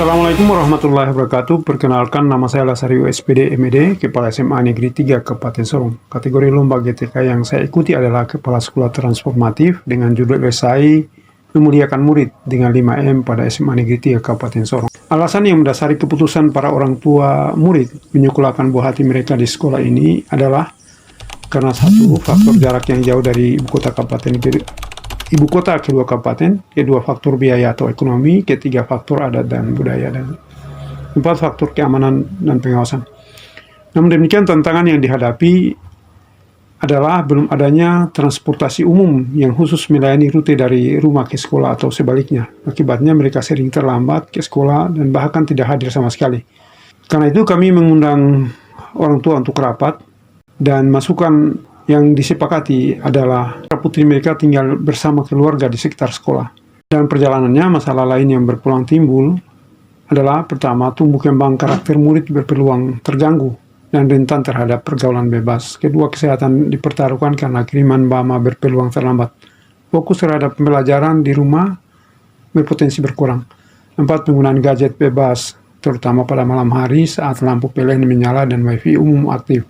Assalamualaikum warahmatullahi wabarakatuh. Perkenalkan, nama saya Lasari SPD MED, Kepala SMA Negeri 3 Kabupaten Sorong. Kategori lomba GTK yang saya ikuti adalah Kepala Sekolah Transformatif dengan judul esai Memuliakan Murid dengan 5M pada SMA Negeri 3 Kabupaten Sorong. Alasan yang mendasari keputusan para orang tua murid menyekolahkan buah hati mereka di sekolah ini adalah karena satu, faktor jarak yang jauh dari ibu kota kedua kabupaten, kedua faktor biaya atau ekonomi, ketiga faktor adat dan budaya, dan empat faktor keamanan dan pengawasan. Namun demikian, tantangan yang dihadapi adalah belum adanya transportasi umum yang khusus melayani rute dari rumah ke sekolah atau sebaliknya. Akibatnya mereka sering terlambat ke sekolah dan bahkan tidak hadir sama sekali. Karena itu kami mengundang orang tua untuk rapat, dan masukan yang disepakati adalah putri mereka tinggal bersama keluarga di sekitar sekolah. Dan perjalanannya, masalah lain yang berpeluang timbul adalah pertama, tumbuh kembang karakter murid berpeluang terganggu dan rentan terhadap pergaulan bebas. Kedua, kesehatan dipertaruhkan karena kiriman bama berpeluang terlambat. Fokus terhadap pembelajaran di rumah berpotensi berkurang. 4, penggunaan gadget bebas, terutama pada malam hari saat lampu PLN menyala dan wifi umum aktif.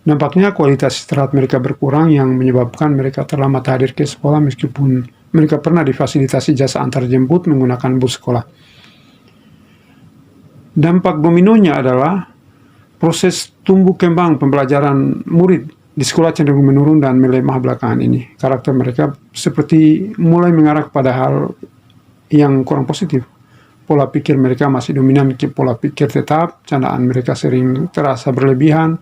Nampaknya kualitas istirahat mereka berkurang yang menyebabkan mereka terlambat hadir ke sekolah meskipun mereka pernah difasilitasi jasa antar jemput menggunakan bus sekolah. Dampak dominonya adalah proses tumbuh kembang pembelajaran murid di sekolah cenderung menurun dan melemah belakangan ini. Karakter mereka seperti mulai mengarah pada hal yang kurang positif. Pola pikir mereka masih dominan ke pola pikir tetap, candaan mereka sering terasa berlebihan,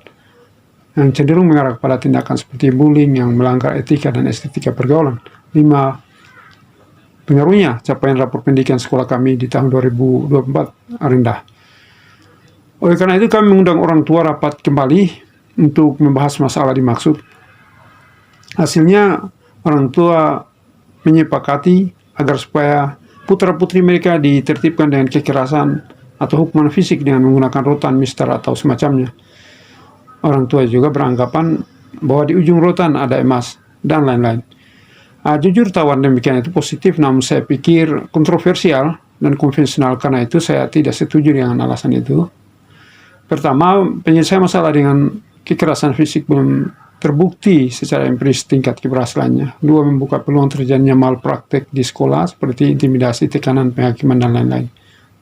yang cenderung mengarah pada tindakan seperti bullying yang melanggar etika dan estetika pergaulan. 5. Pengaruhnya, capaian rapor pendidikan sekolah kami di tahun 2024 rendah. Oleh karena itu, kami mengundang orang tua rapat kembali untuk membahas masalah dimaksud. Hasilnya, orang tua menyepakati agar supaya putra-putri mereka ditertibkan dengan kekerasan atau hukuman fisik dengan menggunakan rotan, mister, atau semacamnya. Orang tua juga beranggapan bahwa di ujung rotan ada emas, dan lain-lain. Jujur, tawaran demikian itu positif, namun saya pikir kontroversial dan konvensional. Karena itu saya tidak setuju dengan alasan itu. Pertama, penyelesaian masalah dengan kekerasan fisik belum terbukti secara empiris tingkat keberhasilannya. 2, membuka peluang terjadinya malpraktek di sekolah seperti intimidasi, tekanan, penghakiman, dan lain-lain.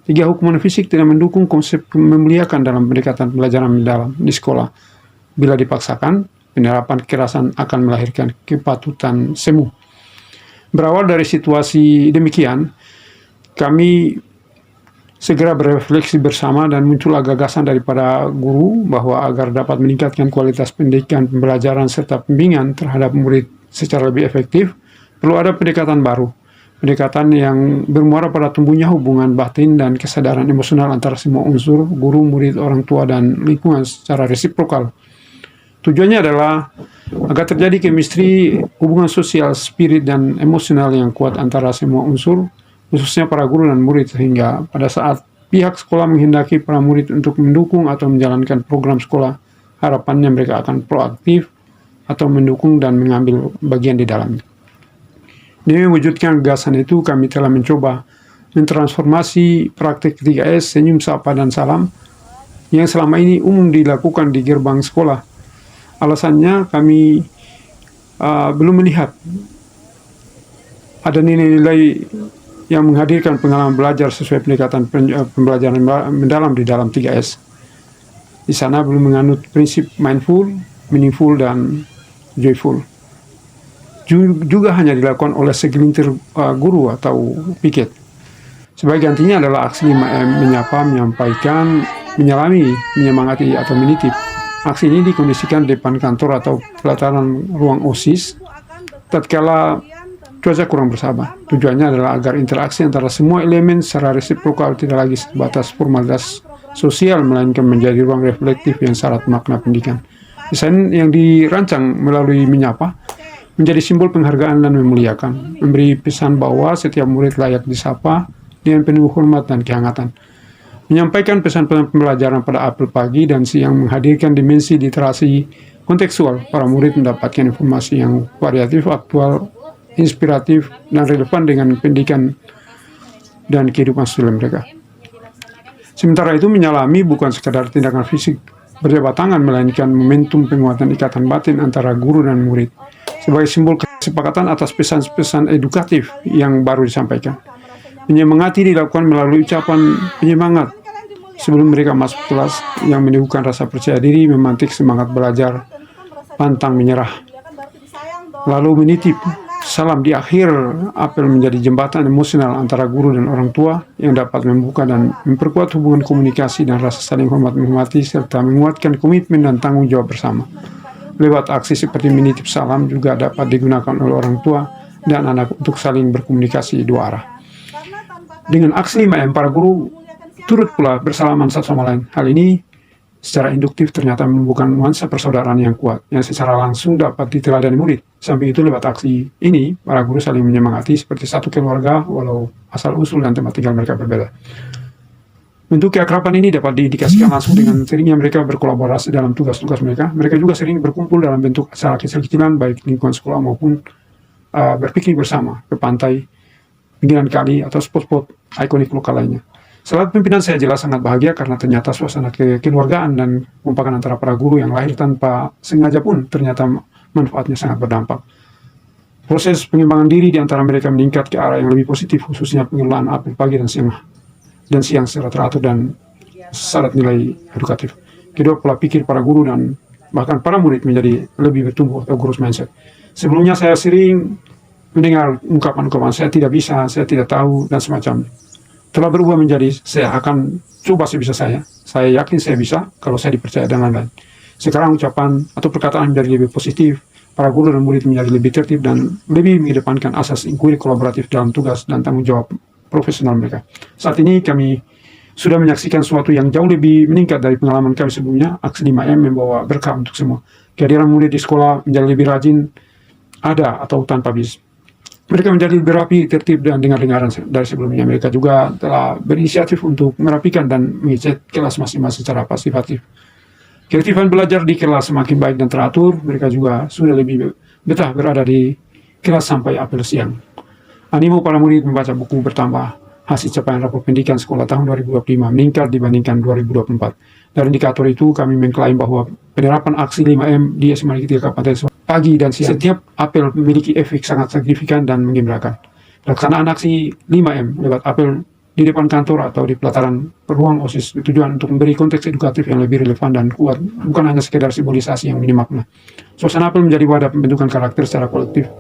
3, hukuman fisik tidak mendukung konsep memuliakan dalam pendekatan pelajaran mendalam di sekolah. Bila dipaksakan, penerapan kekerasan akan melahirkan kepatutan semu. Berawal dari situasi demikian, kami segera berefleksi bersama dan muncul gagasan daripada guru bahwa agar dapat meningkatkan kualitas pendidikan, pembelajaran, serta pembimbingan terhadap murid secara lebih efektif, perlu ada pendekatan baru. Pendekatan yang bermuara pada tumbuhnya hubungan batin dan kesadaran emosional antara semua unsur, guru, murid, orang tua, dan lingkungan secara resiprokal. Tujuannya adalah agar terjadi chemistry, hubungan sosial, spirit, dan emosional yang kuat antara semua unsur, khususnya para guru dan murid, sehingga pada saat pihak sekolah menghendaki para murid untuk mendukung atau menjalankan program sekolah, harapannya mereka akan proaktif atau mendukung dan mengambil bagian di dalamnya. Demi mewujudkan gagasan itu, kami telah mencoba mentransformasi praktik 3S, senyum, sapa, dan salam yang selama ini umum dilakukan di gerbang sekolah. Alasannya, kami belum melihat ada nilai-nilai yang menghadirkan pengalaman belajar sesuai pendekatan pembelajaran mendalam di dalam 3S. Di sana belum menganut prinsip mindful, meaningful, dan joyful. Juga hanya dilakukan oleh segelintir guru atau piket. Sebagai gantinya adalah aksi 5M, menyapa, menyampaikan, menyalami, menyemangati, atau menitip. Aksi ini dikondisikan di depan kantor atau pelataran ruang OSIS tatkala cuaca kurang bersahabat. Tujuannya adalah agar interaksi antara semua elemen secara resiprokal tidak lagi sebatas formalitas sosial, melainkan menjadi ruang reflektif yang syarat makna pendidikan. Desain yang dirancang melalui menyapa menjadi simbol penghargaan dan memuliakan, memberi pesan bahwa setiap murid layak disapa dengan penuh hormat dan kehangatan. Menyampaikan pesan-pesan pembelajaran pada apel pagi dan siang menghadirkan dimensi literasi kontekstual. Para murid mendapatkan informasi yang variatif, aktual, inspiratif, dan relevan dengan pendidikan dan kehidupan sosial mereka. Sementara itu menyalami bukan sekadar tindakan fisik berjabat tangan, melainkan momentum penguatan ikatan batin antara guru dan murid sebagai simbol kesepakatan atas pesan-pesan edukatif yang baru disampaikan. Menyemangati dilakukan melalui ucapan penyemangat sebelum mereka masuk kelas yang menimbulkan rasa percaya diri, memantik semangat belajar, pantang menyerah. Lalu menitip salam di akhir apel menjadi jembatan emosional antara guru dan orang tua yang dapat membuka dan memperkuat hubungan komunikasi dan rasa saling hormat menghormati serta menguatkan komitmen dan tanggung jawab bersama. Lewat aksi seperti menitip salam juga dapat digunakan oleh orang tua dan anak untuk saling berkomunikasi dua arah. Dengan aksi 5M, para guru turut pula bersalaman satu sama lain. Hal ini secara induktif ternyata menumbuhkan nuansa persaudaraan yang kuat, yang secara langsung dapat diteladani murid. Samping itu, lewat aksi ini, para guru saling menyemangati seperti satu keluarga, walau asal-usul dan tempat tinggal mereka berbeda. Bentuk keakraban ini dapat diindikasikan langsung dengan seringnya mereka berkolaborasi dalam tugas-tugas mereka. Mereka juga sering berkumpul dalam bentuk acara kecil-kecilan, baik lingkungan sekolah maupun berpiknik bersama ke pantai, pinggiran kali, atau spot-spot ikonik lokal lainnya. Selain pimpinan, saya jelas sangat bahagia karena ternyata suasana kekeluargaan dan kekompakan antara para guru yang lahir tanpa sengaja pun ternyata manfaatnya sangat berdampak. Proses pengembangan diri di antara mereka meningkat ke arah yang lebih positif, khususnya pengelolaan apel pagi dan siang secara teratur dan syarat nilai edukatif. Kedua, pola pikir para guru dan bahkan para murid menjadi lebih bertumbuh atau growth mindset. Sebelumnya saya sering mendengar ungkapan-ungkapan saya tidak bisa, saya tidak tahu, dan semacamnya. Telah berubah menjadi saya akan coba sebisa saya yakin saya bisa kalau saya dipercaya dan lain-lain. Sekarang ucapan atau perkataan menjadi lebih positif, para guru dan murid menjadi lebih tertib dan lebih mengedepankan asas inquiry kolaboratif dalam tugas dan tanggung jawab profesional mereka. Saat ini kami sudah menyaksikan sesuatu yang jauh lebih meningkat dari pengalaman kami sebelumnya. Aksi 5M membawa berkah untuk semua. Kehadiran murid di sekolah menjadi lebih rajin, ada atau tanpa bis. Mereka menjadi lebih rapi, tertib, dan dengar-dengaran dari sebelumnya. Mereka juga telah berinisiatif untuk merapikan dan mengecek kelas masing-masing secara pasifatif. Keaktifan belajar di kelas semakin baik dan teratur. Mereka juga sudah lebih betah berada di kelas sampai apel siang. Animo para murid membaca buku bertambah. Hasil capaian rapor pendidikan sekolah tahun 2025 meningkat dibandingkan 2024. Dari indikator itu, kami mengklaim bahwa penerapan aksi 5M di SMA Negeri 3 Kabupaten pagi dan siang setiap apel memiliki efek sangat signifikan dan menggembirakan. Pelaksanaan aksi 5M lewat apel di depan kantor atau di pelataran ruang OSIS bertujuan untuk memberi konteks edukatif yang lebih relevan dan kuat, bukan hanya sekedar simbolisasi yang minim makna. Suasana apel menjadi wadah pembentukan karakter secara kolektif,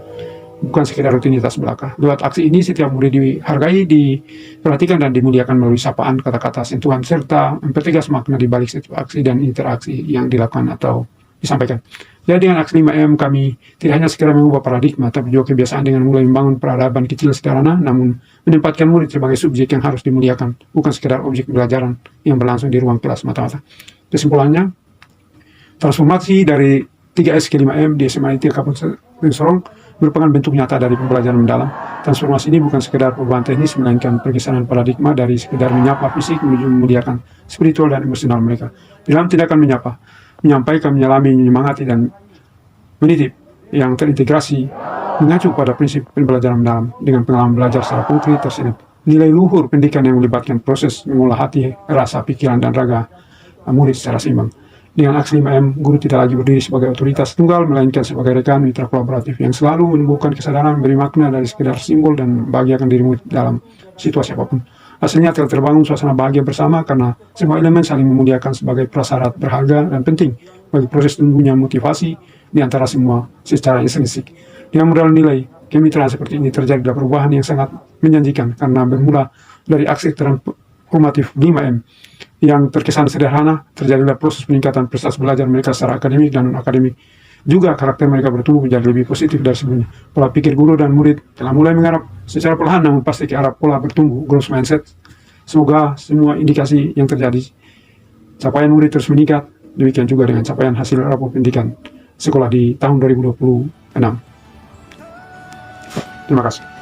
bukan sekedar rutinitas belaka. Lewat aksi ini, setiap murid dihargai, diperhatikan, dan dimuliakan melalui sapaan, kata-kata, sentuhan, serta mempertegas makna di balik setiap aksi dan interaksi yang dilakukan atau disampaikan. Jadi dengan aksi 5M kami tidak hanya sekedar mengubah paradigma, tapi juga kebiasaan dengan mulai membangun peradaban kecil sederhana, namun menempatkan murid sebagai subjek yang harus dimuliakan, bukan sekedar objek pembelajaran yang berlangsung di ruang kelas mata-mata. Kesimpulannya, transformasi dari 3S ke 5M di SMA Negeri Kabupaten Sorong merupakan bentuk nyata dari pembelajaran mendalam. Transformasi ini bukan sekedar perubahan teknis, melainkan pergeseran paradigma dari sekedar menyapa fisik menuju memuliakan spiritual dan emosional mereka. Dalam tindakan menyapa, menyampaikan, menyalami, menyemangati, dan menitip yang terintegrasi mengacu pada prinsip pembelajaran mendalam dengan pengalaman belajar secara konkret terselip. Nilai luhur pendidikan yang melibatkan proses mengolah hati, rasa, pikiran, dan raga murid secara seimbang. Dengan aksi 5M, guru tidak lagi berdiri sebagai otoritas tunggal, melainkan sebagai rekan mitra kolaboratif yang selalu menumbuhkan kesadaran, beri makna dari sekedar simbol, dan bahagiakan dirimu dalam situasi apapun. Hasilnya telah terbangun suasana bahagia bersama karena semua elemen saling memuliakan sebagai prasyarat berharga dan penting bagi proses tumbuhnya motivasi di antara semua secara intrinsik. Dengan modal nilai kemitraan seperti ini, terjadi perubahan yang sangat menjanjikan karena bermula dari aksi transformatif 5M yang terkesan sederhana. Terjadilah proses peningkatan prestasi belajar mereka secara akademik dan non-akademik. Juga karakter mereka bertumbuh menjadi lebih positif dari sebelumnya. Pola pikir guru dan murid telah mulai mengarah secara perlahan namun pasti ke arah pola bertumbuh, growth mindset. Semoga semua indikasi yang terjadi, capaian murid terus meningkat. Demikian juga dengan capaian hasil rapor pendidikan sekolah di tahun 2026. Terima kasih.